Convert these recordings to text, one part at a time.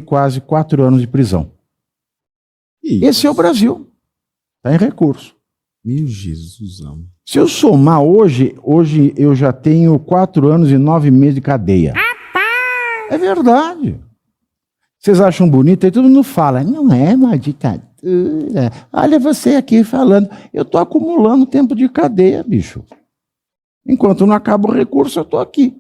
quase 4 anos de prisão. Esse é o Brasil. Está em recurso. Meu Jesusão. Se eu somar hoje eu já tenho 4 anos e 9 meses de cadeia. É verdade. Vocês acham bonito? Aí todo mundo fala, não é uma ditadura. Olha você aqui falando. Eu estou acumulando tempo de cadeia, bicho. Enquanto não acaba o recurso, eu estou aqui.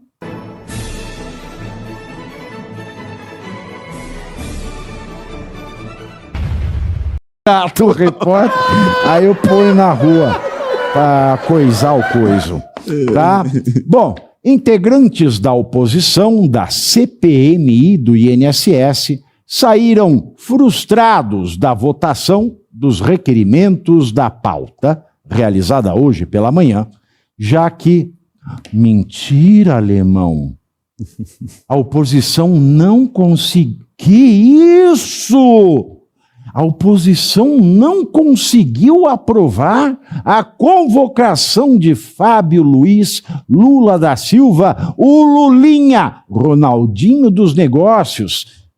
O repórter, aí eu ponho na rua para coisar o coiso, tá? Bom, integrantes da oposição da CPMI do INSS saíram frustrados da votação dos requerimentos da pauta, realizada hoje pela manhã, já que, mentira, alemão, a oposição não conseguiu. Que isso? A oposição não conseguiu aprovar a convocação de Fábio Luiz Lula da Silva, o Lulinha, Ronaldinho dos negócios.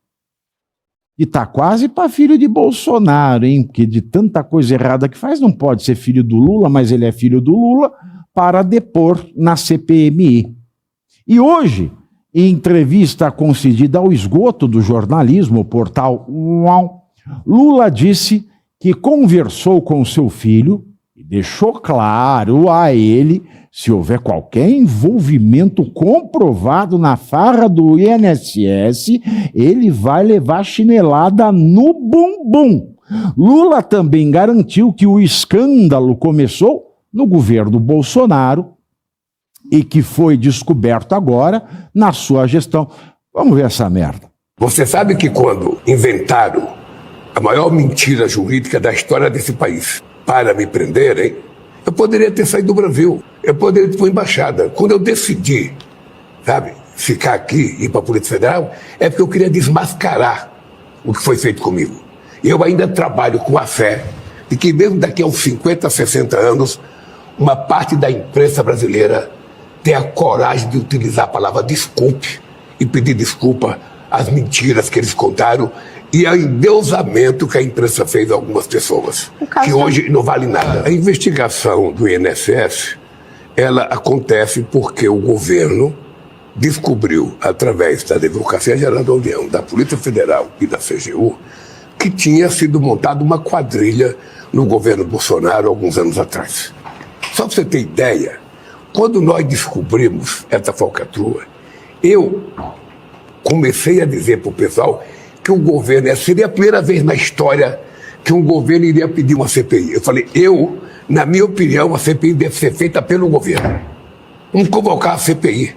E tá quase para filho de Bolsonaro, hein? Porque de tanta coisa errada que faz, não pode ser filho do Lula, mas ele é filho do Lula, para depor na CPMI. E hoje, em entrevista concedida ao esgoto do jornalismo, o portal UOL, Lula disse que conversou com seu filho e deixou claro a ele, se houver qualquer envolvimento comprovado na farra do INSS, ele vai levar chinelada no bumbum. Lula também garantiu que o escândalo começou no governo Bolsonaro e que foi descoberto agora na sua gestão. Vamos ver essa merda. Você sabe que quando inventaram a maior mentira jurídica da história desse país para me prenderem, eu poderia ter saído do Brasil, eu poderia ir para a embaixada. Quando eu decidi, ficar aqui e ir para a Polícia Federal, é porque eu queria desmascarar o que foi feito comigo. E eu ainda trabalho com a fé de que mesmo daqui a uns 50, 60 anos, uma parte da imprensa brasileira tenha a coragem de utilizar a palavra desculpe e pedir desculpa às mentiras que eles contaram e ao endeusamento que a imprensa fez a algumas pessoas, que hoje não vale nada. A investigação do INSS, ela acontece porque o governo descobriu, através da Advocacia Geral da União, da Polícia Federal e da CGU, que tinha sido montada uma quadrilha no governo Bolsonaro alguns anos atrás. Só para você ter ideia, quando nós descobrimos essa falcatrua, eu comecei a dizer para o pessoal que o governo, seria a primeira vez na história que um governo iria pedir uma CPI. Eu falei, na minha opinião, a CPI deve ser feita pelo governo. Vamos convocar a CPI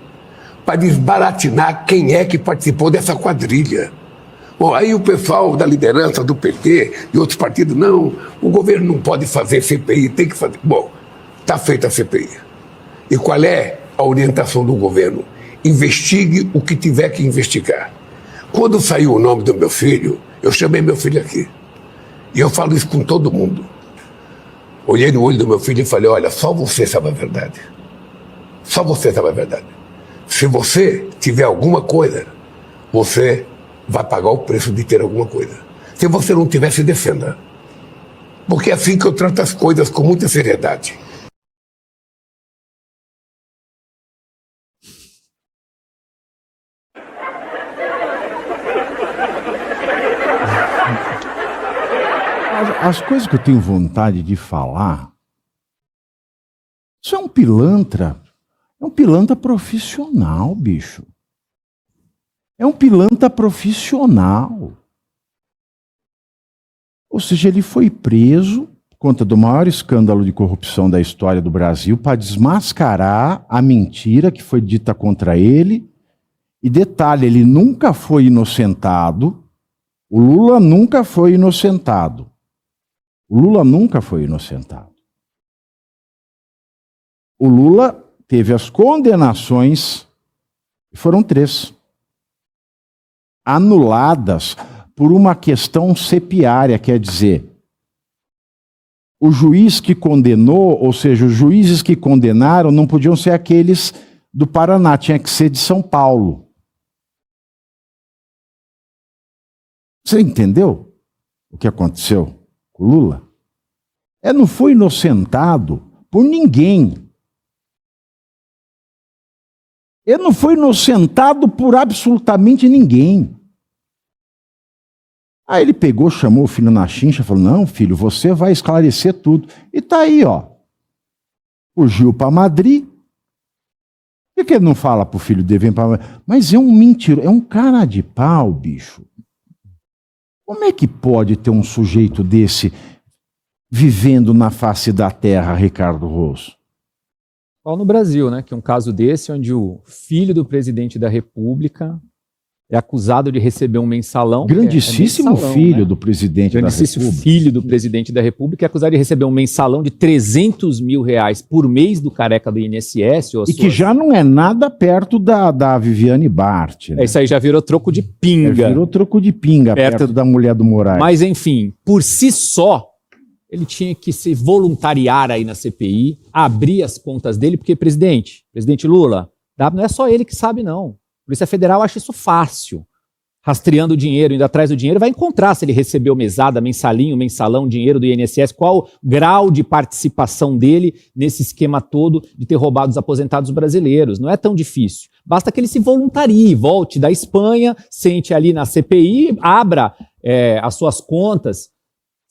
para desbaratinar quem é que participou dessa quadrilha. Bom, aí o pessoal da liderança do PT e outros partidos, não, o governo não pode fazer CPI, tem que fazer. Bom, está feita a CPI. E qual é a orientação do governo? Investigue o que tiver que investigar. Quando saiu o nome do meu filho, eu chamei meu filho aqui. E eu falo isso com todo mundo. Olhei no olho do meu filho e falei, olha, só você sabe a verdade. Só você sabe a verdade. Se você tiver alguma coisa, você vai pagar o preço de ter alguma coisa. Se você não tiver, se defenda. Porque é assim que eu trato as coisas, com muita seriedade. As coisas que eu tenho vontade de falar, isso é um pilantra profissional, bicho. É um pilantra profissional. Ou seja, ele foi preso por conta do maior escândalo de corrupção da história do Brasil para desmascarar a mentira que foi dita contra ele. E detalhe, ele nunca foi inocentado. O Lula nunca foi inocentado. O Lula nunca foi inocentado. O Lula teve as condenações, foram 3, anuladas por uma questão sepiária, quer dizer, o juiz que condenou, ou seja, os juízes que condenaram não podiam ser aqueles do Paraná, tinha que ser de São Paulo. Você entendeu o que aconteceu com o Lula? Não foi inocentado por ninguém. Ele não foi inocentado por absolutamente ninguém. Aí ele pegou, chamou o filho na chincha e falou, não, filho, você vai esclarecer tudo. E tá aí, ó. Fugiu para Madrid. Por que ele não fala pro filho dele, vem para Madrid? Mas é um mentiroso, é um cara de pau, bicho. Como é que pode ter um sujeito desse vivendo na face da terra, Ricardo Rosso? Só no Brasil, né? Que é um caso desse, onde o filho do presidente da República é acusado de receber um mensalão. Grandíssimo mensalão, filho, né? do presidente da República. Grandíssimo filho do presidente da República é acusado de receber um mensalão de R$300 mil por mês do careca do INSS. E que já não é nada perto da Viviane Bart. Né? Isso aí já virou troco de pinga. Virou troco de pinga perto da mulher do Moraes. Mas, enfim, por si só, ele tinha que se voluntariar aí na CPI, abrir as contas dele, porque, presidente Lula, não é só ele que sabe, não. A Polícia Federal acha isso fácil. Rastreando o dinheiro, indo atrás do dinheiro, vai encontrar se ele recebeu mesada, mensalinho, mensalão, dinheiro do INSS, qual o grau de participação dele nesse esquema todo de ter roubado os aposentados brasileiros. Não é tão difícil. Basta que ele se voluntarie, volte da Espanha, sente ali na CPI, abra as suas contas,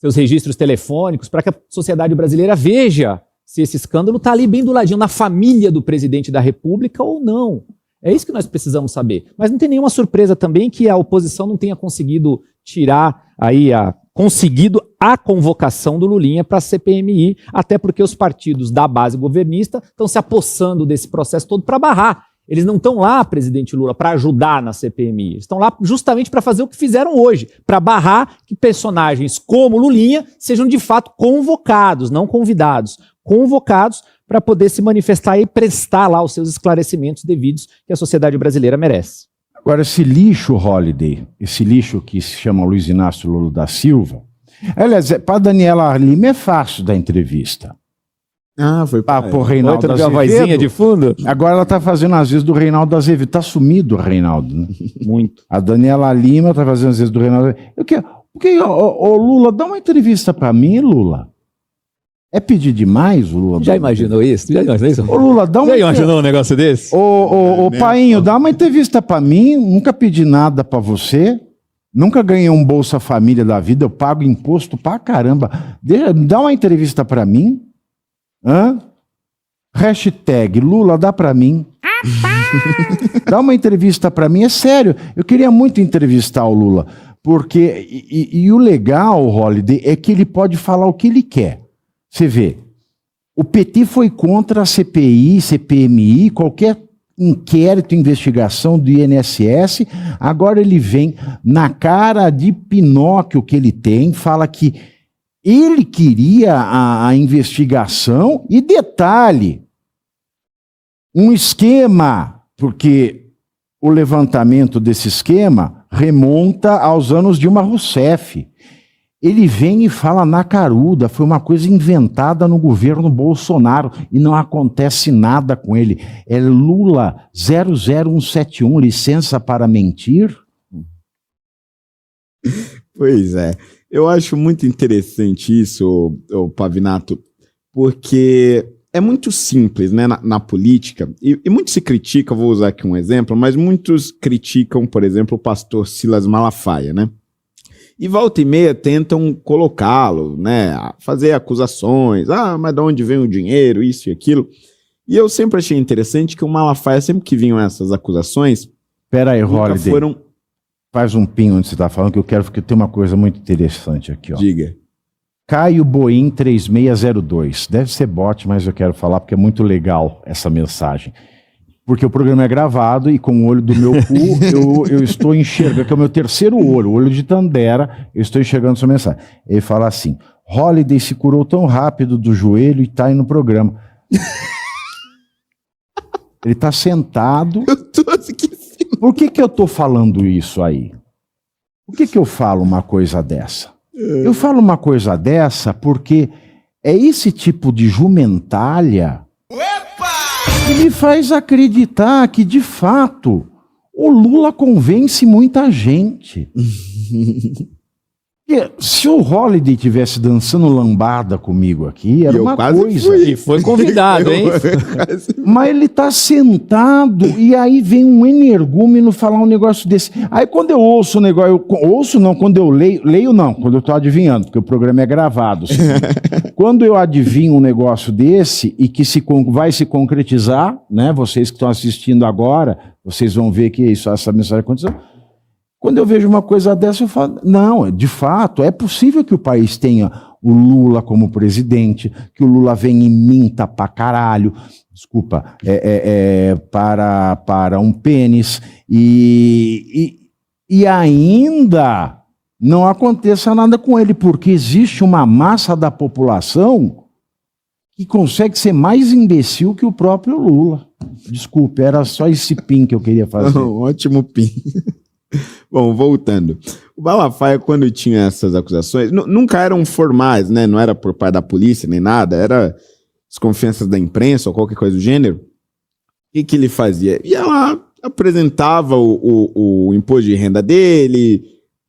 seus registros telefônicos, para que a sociedade brasileira veja se esse escândalo está ali bem do ladinho, na família do presidente da República ou não. É isso que nós precisamos saber. Mas não tem nenhuma surpresa também que a oposição não tenha conseguido conseguido a convocação do Lulinha para a CPMI, até porque os partidos da base governista estão se apossando desse processo todo para barrar. Eles não estão lá, presidente Lula, para ajudar na CPMI. Eles estão lá justamente para fazer o que fizeram hoje, para barrar que personagens como Lulinha sejam de fato convocados, não convidados, convocados para poder se manifestar e prestar lá os seus esclarecimentos devidos que a sociedade brasileira merece. Agora, esse lixo, Holliday, esse lixo que se chama Luiz Inácio Lula da Silva, aliás, para Daniela Lima é fácil dar entrevista. Foi para o Reinaldo Azevedo. A vozinha de fundo? Agora ela está fazendo as vezes do Reinaldo Azevedo. Está sumido o Reinaldo, né? Muito. A Daniela Lima está fazendo as vezes do Reinaldo Azevedo. Lula, dá uma entrevista para mim, Lula. É pedir demais, o Lula? Já imaginou isso? Lula, dá uma... Já imaginou um negócio desse? Painho, dá uma entrevista para mim. Nunca pedi nada para você. Nunca ganhei um Bolsa Família da vida. Eu pago imposto pra caramba. Dá uma entrevista para mim. Hashtag Lula dá pra mim. Dá uma entrevista pra mim, é sério. Eu queria muito entrevistar o Lula, porque e o legal, Holliday, é que ele pode falar o que ele quer. Você vê, o PT foi contra a CPI, CPMI, qualquer inquérito, investigação do INSS. Agora ele vem na cara de Pinóquio que ele tem, fala que ele queria a investigação e, detalhe, um esquema, porque o levantamento desse esquema remonta aos anos Dilma Rousseff. Ele vem e fala na caruda, foi uma coisa inventada no governo Bolsonaro e não acontece nada com ele. É Lula 00171, licença para mentir? Pois é. Eu acho muito interessante isso, Pavinato, porque é muito simples, né, na política, e muito se critica, vou usar aqui um exemplo, mas muitos criticam, por exemplo, o pastor Silas Malafaia, né? E volta e meia tentam colocá-lo, né, fazer acusações, mas de onde vem o dinheiro, isso e aquilo. E eu sempre achei interessante que o Malafaia, sempre que vinham essas acusações, Pera aí, Holliday. foram... Faz um ping onde você está falando, que eu quero, porque tem uma coisa muito interessante aqui. Ó. Diga. Caio Boim 3602. Deve ser bot, mas eu quero falar porque é muito legal essa mensagem. Porque o programa é gravado e com o olho do meu cu eu estou enxergando, que é o meu terceiro olho, o olho de Tandera, eu estou enxergando essa mensagem. Ele fala assim, Holliday se curou tão rápido do joelho e está aí no programa. Ele está sentado. Eu tô esquecendo. Por que eu estou falando isso aí? Por que eu falo uma coisa dessa? Eu falo uma coisa dessa porque é esse tipo de jumentalha que me faz acreditar que, de fato, o Lula convence muita gente. E se o Holiday tivesse dançando lambada comigo aqui, era uma coisa. E foi convidado, hein? Mas ele tá sentado e aí vem um energúmeno falar um negócio desse. Aí quando eu ouço o negócio, quando eu leio não, quando eu tô adivinhando, porque o programa é gravado. Quando eu adivinho um negócio desse e que vai se concretizar, né? Vocês que estão assistindo agora, vocês vão ver que essa mensagem aconteceu. Quando eu vejo uma coisa dessa, eu falo, não, de fato, é possível que o país tenha o Lula como presidente, que o Lula venha e minta pra caralho, desculpa, para um pênis, e ainda não aconteça nada com ele, porque existe uma massa da população que consegue ser mais imbecil que o próprio Lula. Desculpe, era só esse pin que eu queria fazer. Um ótimo pin. Bom, voltando. O Malafaia, quando tinha essas acusações, nunca eram formais, né? Não era por parte da polícia nem nada, era desconfianças da imprensa ou qualquer coisa do gênero. O que ele fazia? Ia lá, apresentava o imposto de renda dele,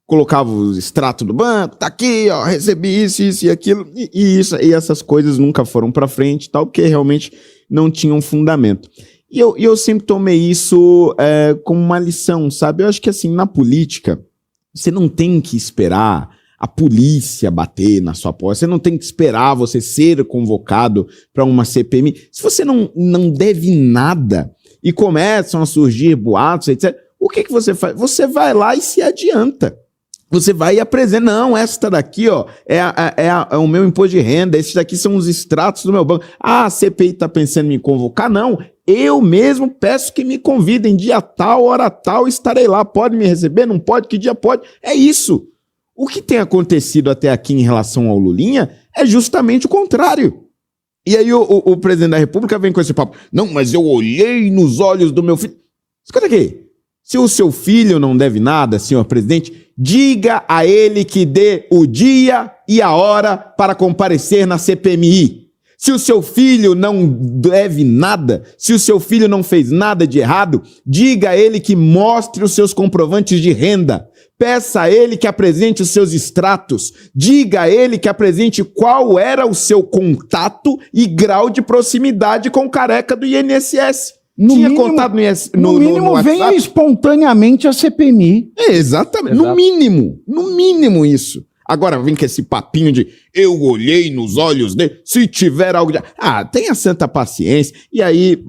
colocava o extrato do banco, tá aqui, ó, recebi isso e aquilo, e essas coisas nunca foram pra frente, tal, porque realmente não tinham fundamento. E eu sempre tomei isso como uma lição, sabe? Eu acho que, assim, na política, você não tem que esperar a polícia bater na sua porta, você não tem que esperar você ser convocado para uma CPMI. Se você não deve nada e começam a surgir boatos, etc., o que você faz? Você vai lá e se adianta. Você vai e apresenta, não, esta daqui, ó, é o meu imposto de renda, esses daqui são os extratos do meu banco. Ah, a CPI tá pensando em me convocar? Não, eu mesmo peço que me convidem, dia tal, hora tal, estarei lá, pode me receber, não pode, que dia pode? É isso. O que tem acontecido até aqui em relação ao Lulinha é justamente o contrário. E aí o presidente da República vem com esse papo, não, mas eu olhei nos olhos do meu filho. Escuta aqui, se o seu filho não deve nada, senhor presidente, diga a ele que dê o dia e a hora para comparecer na CPMI. Se o seu filho não deve nada, se o seu filho não fez nada de errado, diga a ele que mostre os seus comprovantes de renda. Peça a ele que apresente os seus extratos. Diga a ele que apresente qual era o seu contato e grau de proximidade com o careca do INSS. No Tinha mínimo, contato no mínimo venha espontaneamente a CPMI. Exatamente, no mínimo isso. Agora vem com esse papinho de eu olhei nos olhos dele, se tiver algo de... Ah, tenha santa paciência. E aí,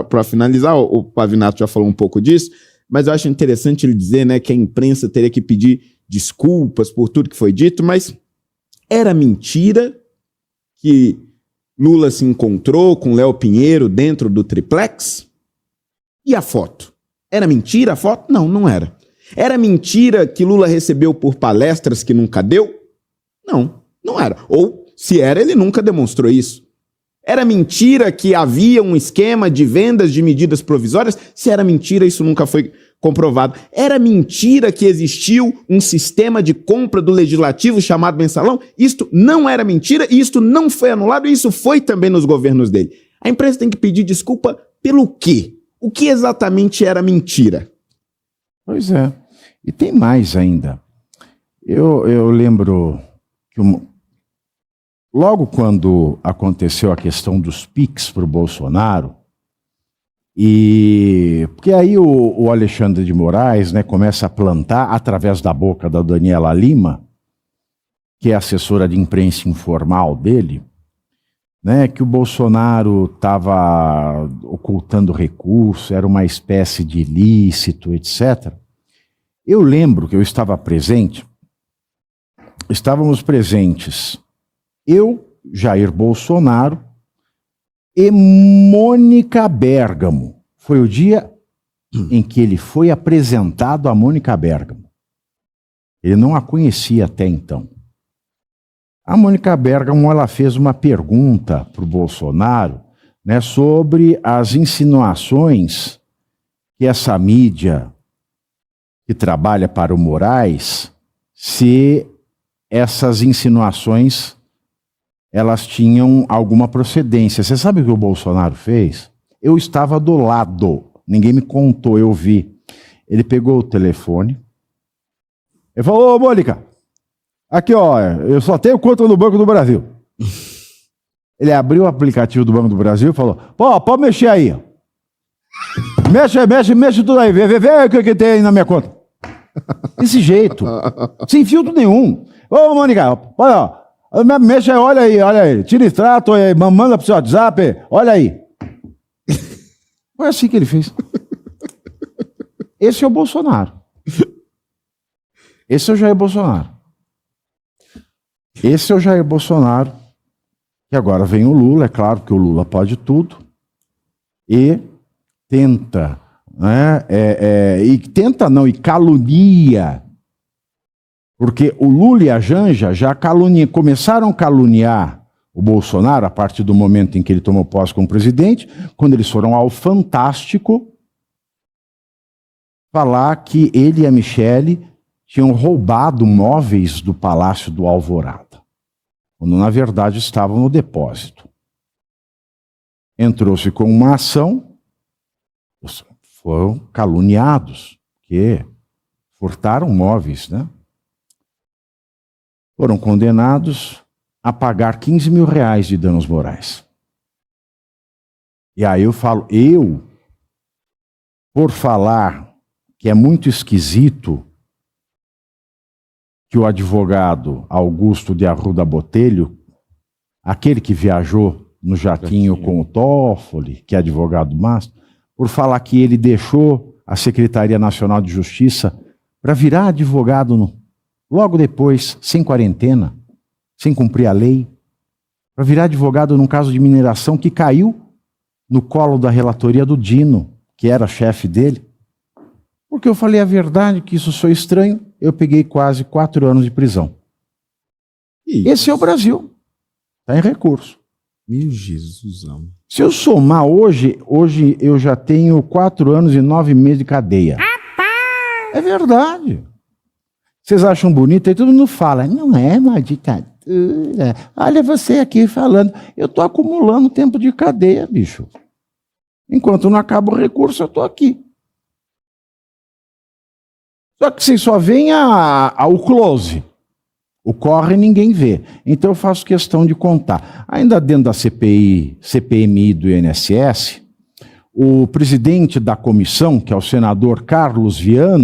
para finalizar, o Pavinato já falou um pouco disso, mas eu acho interessante ele dizer, né, que a imprensa teria que pedir desculpas por tudo que foi dito, mas era mentira que Lula se encontrou com Léo Pinheiro dentro do triplex? E a foto? Era mentira a foto? Não, não era. Era mentira que Lula recebeu por palestras que nunca deu? Não, não era. Ou, se era, ele nunca demonstrou isso. Era mentira que havia um esquema de vendas de medidas provisórias? Se era mentira, isso nunca foi comprovado. Era mentira que existiu um sistema de compra do legislativo chamado mensalão? Isto não era mentira e isto não foi anulado e isso foi também nos governos dele. A imprensa tem que pedir desculpa pelo quê? O que exatamente era mentira? Pois é. E tem mais ainda. Eu lembro que logo quando aconteceu a questão dos PIX para o Bolsonaro, porque aí o Alexandre de Moraes, né, começa a plantar, através da boca da Daniela Lima, que é assessora de imprensa informal dele, né, que o Bolsonaro estava ocultando recurso, era uma espécie de ilícito, etc. Eu lembro que eu estava presente, estávamos presentes eu, Jair Bolsonaro e Mônica Bergamo. Foi o dia em que ele foi apresentado a Mônica Bergamo. Ele não a conhecia até então. A Mônica Bergamo, ela fez uma pergunta para o Bolsonaro, né, sobre as insinuações que essa mídia que trabalha para o Moraes, se essas insinuações elas tinham alguma procedência. Você sabe o que o Bolsonaro fez? Eu estava do lado, ninguém me contou, eu vi. Ele pegou o telefone, Ele falou, ô Mônica, aqui ó, eu só tenho conta no Banco do Brasil. Ele abriu o aplicativo do Banco do Brasil e falou, pô, pode mexer aí. Mexe tudo aí, vê o que tem aí na minha conta. Desse jeito, sem filtro nenhum. Ô Mônica, olha, ó, mexe aí, olha aí, tira extrato, manda pro seu WhatsApp, olha aí. Foi assim que ele fez. Esse é o Bolsonaro. Esse é o Jair Bolsonaro. Esse é o Jair Bolsonaro. E agora vem o Lula, é claro que o Lula pode tudo. E tenta, né? E calunia. Porque o Lula e a Janja já começaram a caluniar o Bolsonaro a partir do momento em que ele tomou posse como presidente, quando eles foram ao Fantástico falar que ele e a Michele tinham roubado móveis do Palácio do Alvorada, quando na verdade estavam no depósito. Entrou-se com uma ação, foram caluniados, que furtaram móveis, né? Foram condenados a pagar 15 mil reais de danos morais. E aí eu falo, por falar que é muito esquisito que o advogado Augusto de Arruda Botelho, aquele que viajou no jatinho com o Toffoli, que é advogado máximo, por falar que ele deixou a Secretaria Nacional de Justiça para virar advogado logo depois, sem quarentena, sem cumprir a lei, para virar advogado num caso de mineração que caiu no colo da relatoria do Dino, que era chefe dele. Porque eu falei a verdade, que isso foi estranho, eu peguei quase 4 anos de prisão. Esse é o Brasil. Está em recurso. Meu Jesusão. Se eu somar hoje eu já tenho 4 anos e 9 meses de cadeia. É verdade. Vocês acham bonito? Aí todo mundo fala, não é uma ditadura. Olha você aqui falando. Eu estou acumulando tempo de cadeia, bicho. Enquanto não acaba o recurso, eu estou aqui. Só que vocês só veem o close. O corre ninguém vê. Então eu faço questão de contar. Ainda dentro da CPMI do INSS, o presidente da comissão, que é o senador Carlos Viana.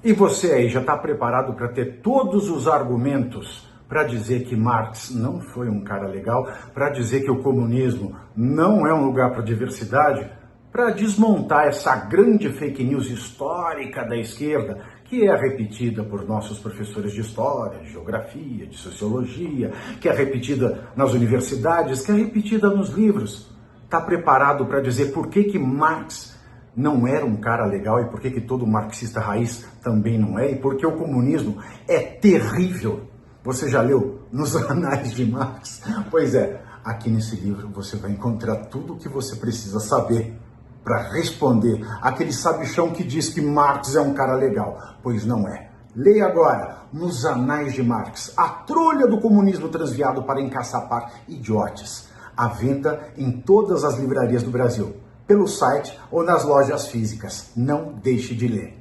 E você aí já está preparado para ter todos os argumentos para dizer que Marx não foi um cara legal, para dizer que o comunismo não é um lugar para diversidade, para desmontar essa grande fake news histórica da esquerda, que é repetida por nossos professores de história, de geografia, de sociologia, que é repetida nas universidades, que é repetida nos livros. Está preparado para dizer por que Marx não era um cara legal e por que todo marxista raiz também não é, e porque o comunismo é terrível. Você já leu nos Anais de Marx? Pois é, aqui nesse livro você vai encontrar tudo o que você precisa saber para responder aquele sabichão que diz que Marx é um cara legal, pois não é. Leia agora, nos Anais de Marx, a trolha do comunismo transviado para encaçapar idiotes. À venda em todas as livrarias do Brasil, pelo site ou nas lojas físicas. Não deixe de ler.